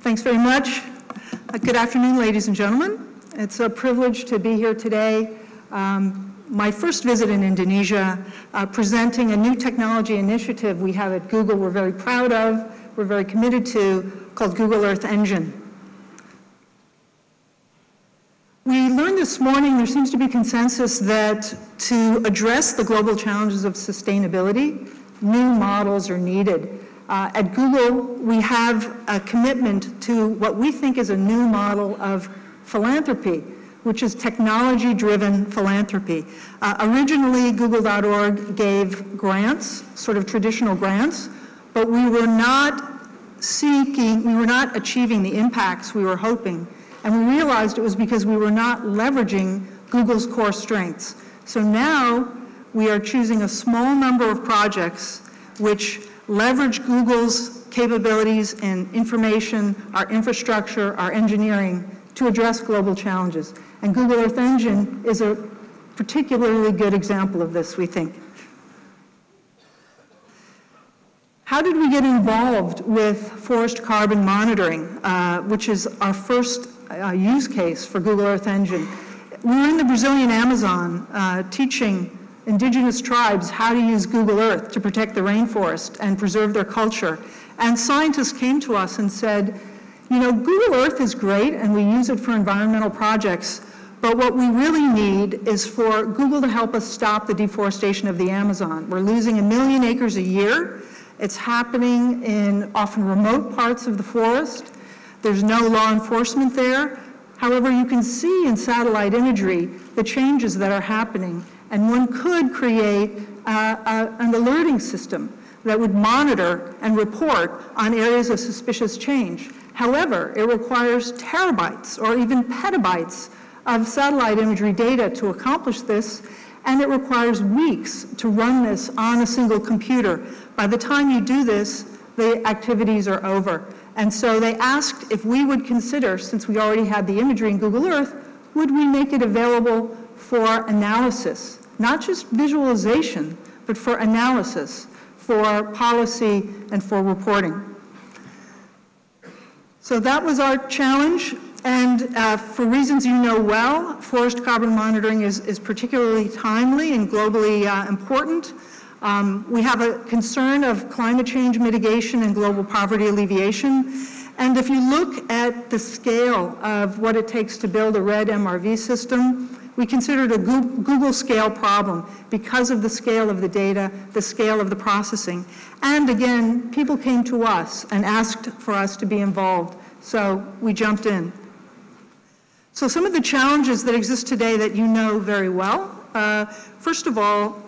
Thanks very much. Good afternoon, ladies and gentlemen. It's a privilege to be here today. My first visit in Indonesia, presenting a new technology initiative we have at Google we're very proud of, we're very committed to, called Google Earth Engine. We learned this morning there seems to be consensus that to address the global challenges of sustainability, new models are needed. At Google, we have a commitment to what we think is a new model of philanthropy, which is technology-driven philanthropy. Originally, Google.org gave grants, sort of traditional grants, but we were not achieving the impacts we were hoping. And we realized it was because we were not leveraging Google's core strengths. So now we are choosing a small number of projects which leverage Google's capabilities in information, our infrastructure, our engineering to address global challenges. And Google Earth Engine is a particularly good example of this, we think. How did we get involved with forest carbon monitoring, which is our first use case for Google Earth Engine? We were in the Brazilian Amazon teaching indigenous tribes how to use Google Earth to protect the rainforest and preserve their culture. And scientists came to us and said, you know, Google Earth is great and we use it for environmental projects, but what we really need is for Google to help us stop the deforestation of the Amazon. We're losing 1 million acres a year. It's happening in often remote parts of the forest. There's no law enforcement there. However, you can see in satellite imagery the changes that are happening. And one could create an alerting system that would monitor and report on areas of suspicious change. However, it requires terabytes or even petabytes of satellite imagery data to accomplish this, and it requires weeks to run this on a single computer. By the time you do this, the activities are over. And so they asked if we would consider, since we already had the imagery in Google Earth, would we make it available for analysis? Not just visualization, but for analysis, for policy, and for reporting. So that was our challenge, and for reasons you know well, forest carbon monitoring is particularly timely and globally important. We have a concern of climate change mitigation and global poverty alleviation, and if you look at the scale of what it takes to build a red MRV system, we consider it a Google scale problem because of the scale of the data, the scale of the processing. And again, people came to us and asked for us to be involved, so we jumped in. So some of the challenges that exist today that you know very well, first of all,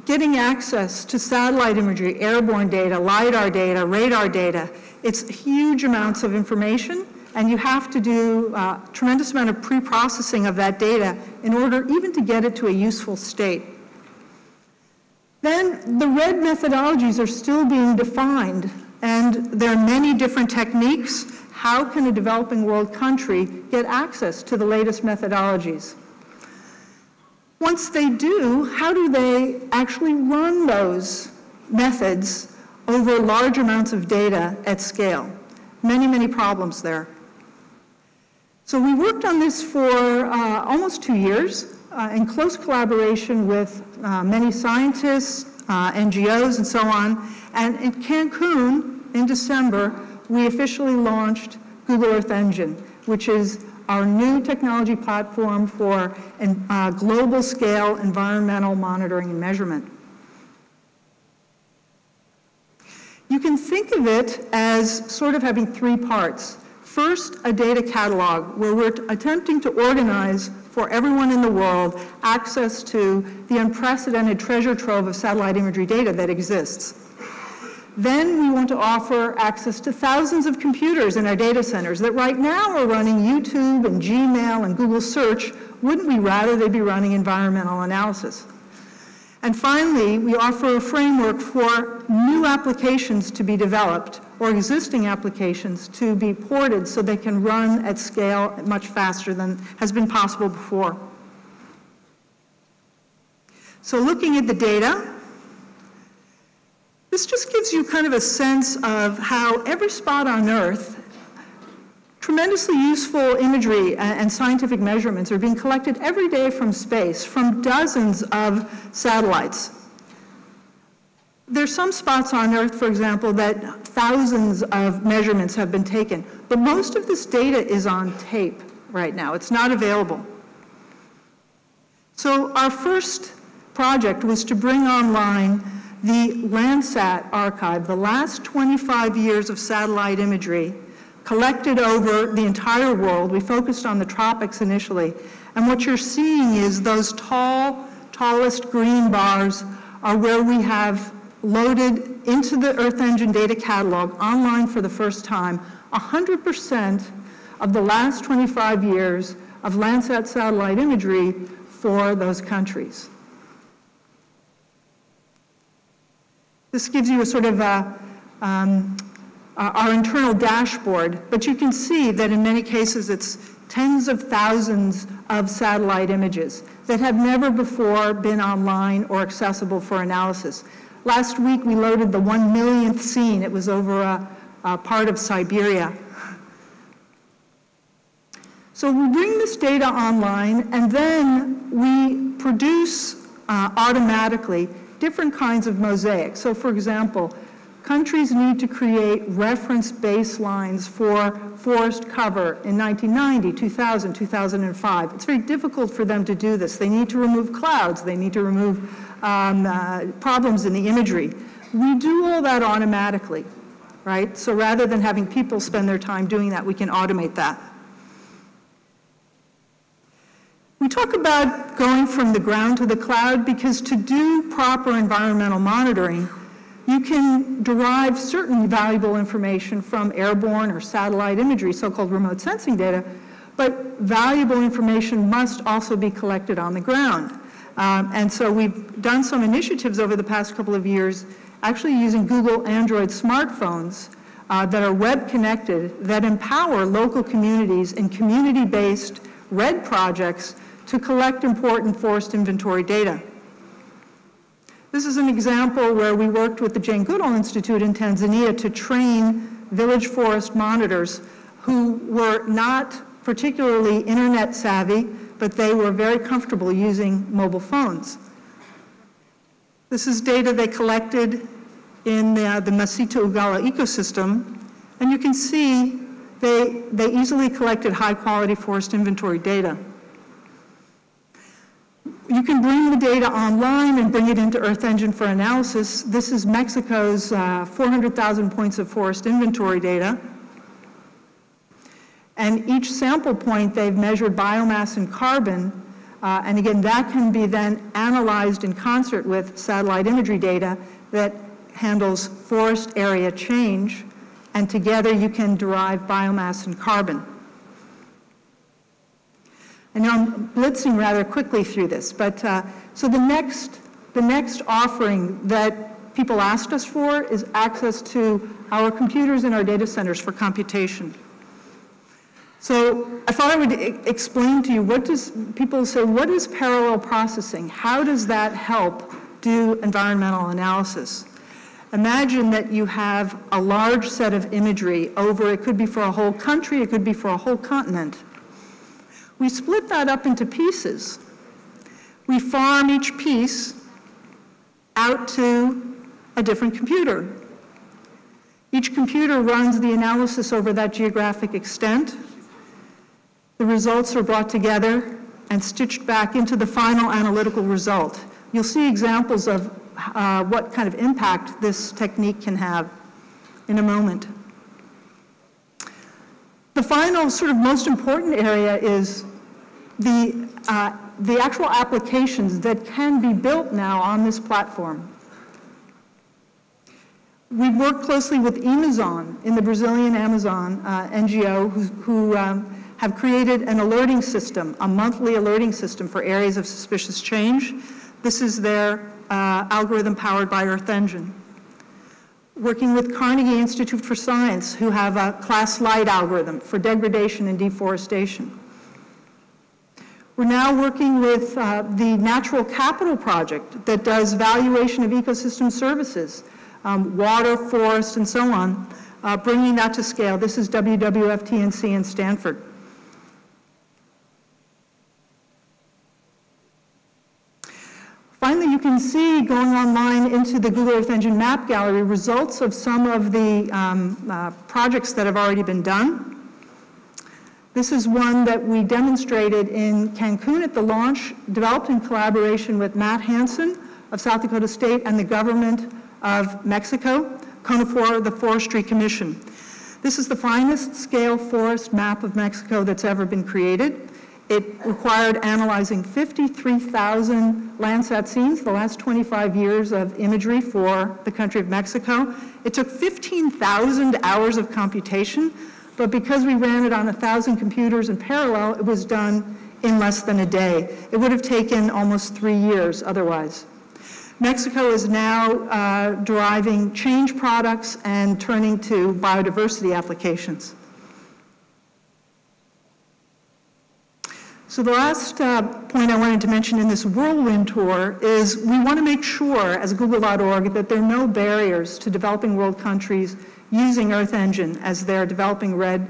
getting access to satellite imagery, airborne data, LiDAR data, radar data, it's huge amounts of information, and you have to do a tremendous amount of pre-processing of that data in order even to get it to a useful state. Then the RED methodologies are still being defined, and there are many different techniques. How can a developing world country get access to the latest methodologies? Once they do, how do they actually run those methods over large amounts of data at scale? Many, many problems there. So we worked on this for almost 2 years in close collaboration with many scientists, NGOs, and so on. And in Cancun, in December, we officially launched Google Earth Engine, which is our new technology platform for global scale environmental monitoring and measurement. You can think of it as sort of having 3 parts. First, a data catalog where we're attempting to organize for everyone in the world access to the unprecedented treasure trove of satellite imagery data that exists. Then we want to offer access to thousands of computers in our data centers that right now are running YouTube and Gmail and Google Search. Wouldn't we rather they be running environmental analysis? And finally, we offer a framework for new applications to be developed or existing applications to be ported so they can run at scale much faster than has been possible before. So looking at the data, this just gives you kind of a sense of how every spot on Earth tremendously useful imagery and scientific measurements are being collected every day from space, from dozens of satellites. There's some spots on Earth, for example, that thousands of measurements have been taken, but most of this data is on tape right now. It's not available. So our first project was to bring online the Landsat archive, the last 25 years of satellite imagery collected over the entire world. We focused on the tropics initially, and what you're seeing is those tallest green bars are where we have loaded into the Earth Engine data catalog online for the first time 100% of the last 25 years of Landsat satellite imagery for those countries. This gives you a sort of our internal dashboard, but you can see that in many cases it's tens of thousands of satellite images that have never before been online or accessible for analysis. Last week we loaded the 1 millionth scene. It was over a part of Siberia. So we bring this data online, and then we produce automatically different kinds of mosaics. So for example, countries need to create reference baselines for forest cover in 1990, 2000, 2005. It's very difficult for them to do this. They need to remove clouds. They need to remove problems in the imagery. We do all that automatically, right? So rather than having people spend their time doing that, we can automate that. We talk about going from the ground to the cloud because to do proper environmental monitoring, you can derive certain valuable information from airborne or satellite imagery, so-called remote sensing data, but valuable information must also be collected on the ground. And so we've done some initiatives over the past couple of years, actually using Google Android smartphones that are web connected, that empower local communities and community-based RED projects to collect important forest inventory data. This is an example where we worked with the Jane Goodall Institute in Tanzania to train village forest monitors who were not particularly internet savvy, but they were very comfortable using mobile phones. This is data they collected in the Masita Ugala ecosystem, and you can see they easily collected high-quality forest inventory data. You can bring the data online and bring it into Earth Engine for analysis. This is Mexico's 400,000 points of forest inventory data. And each sample point, they've measured biomass and carbon. And again, that can be then analyzed in concert with satellite imagery data that handles forest area change. And together you can derive biomass and carbon. I know I'm blitzing rather quickly through this, but so the next offering that people asked us for is access to our computers in our data centers for computation. So I thought I would explain to you, people say, what is parallel processing? How does that help do environmental analysis? Imagine that you have a large set of imagery over, it could be for a whole country, it could be for a whole continent. We split that up into pieces. We farm each piece out to a different computer. Each computer runs the analysis over that geographic extent. The results are brought together and stitched back into the final analytical result. You'll see examples of what kind of impact this technique can have in a moment. The final sort of most important area is the actual applications that can be built now on this platform. We've worked closely with Amazon in the Brazilian Amazon NGO who have created an alerting system, a monthly alerting system for areas of suspicious change. This is their algorithm powered by Earth Engine. Working with Carnegie Institute for Science, who have a class light algorithm for degradation and deforestation. We're now working with the Natural Capital Project that does valuation of ecosystem services, water, forest, and so on, bringing that to scale. This is WWF-TNC in Stanford. Finally, you can see going online into the Google Earth Engine Map Gallery results of some of the projects that have already been done. This is one that we demonstrated in Cancun at the launch, developed in collaboration with Matt Hansen of South Dakota State and the government of Mexico, CONAFOR, the Forestry Commission. This is the finest scale forest map of Mexico that's ever been created. It required analyzing 53,000 Landsat scenes, the last 25 years of imagery for the country of Mexico. It took 15,000 hours of computation, but because we ran it on 1,000 computers in parallel, it was done in less than a day. It would have taken almost 3 years otherwise. Mexico is now deriving change products and turning to biodiversity applications. So the last point I wanted to mention in this whirlwind tour is we want to make sure, as Google.org, that there are no barriers to developing world countries using Earth Engine as their developing RED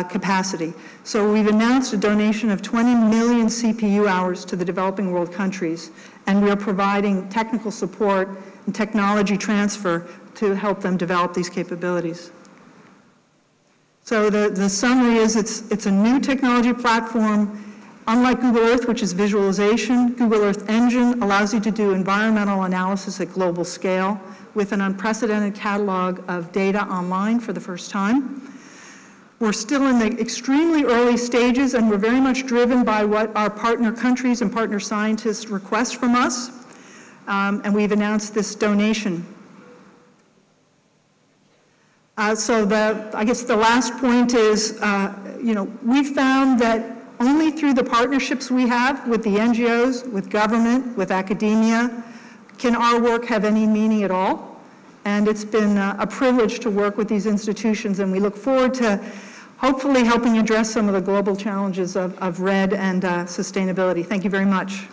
capacity. So we've announced a donation of 20 million CPU hours to the developing world countries, and we are providing technical support and technology transfer to help them develop these capabilities. So the summary is it's a new technology platform. Unlike Google Earth, which is visualization, Google Earth Engine allows you to do environmental analysis at global scale with an unprecedented catalog of data online for the first time. We're still in the extremely early stages, and we're very much driven by what our partner countries and partner scientists request from us, and we've announced this donation. So I guess the last point is, we've found that only through the partnerships we have with the NGOs, with government, with academia, can our work have any meaning at all. And it's been a privilege to work with these institutions, and we look forward to hopefully helping address some of the global challenges of RED and sustainability. Thank you very much.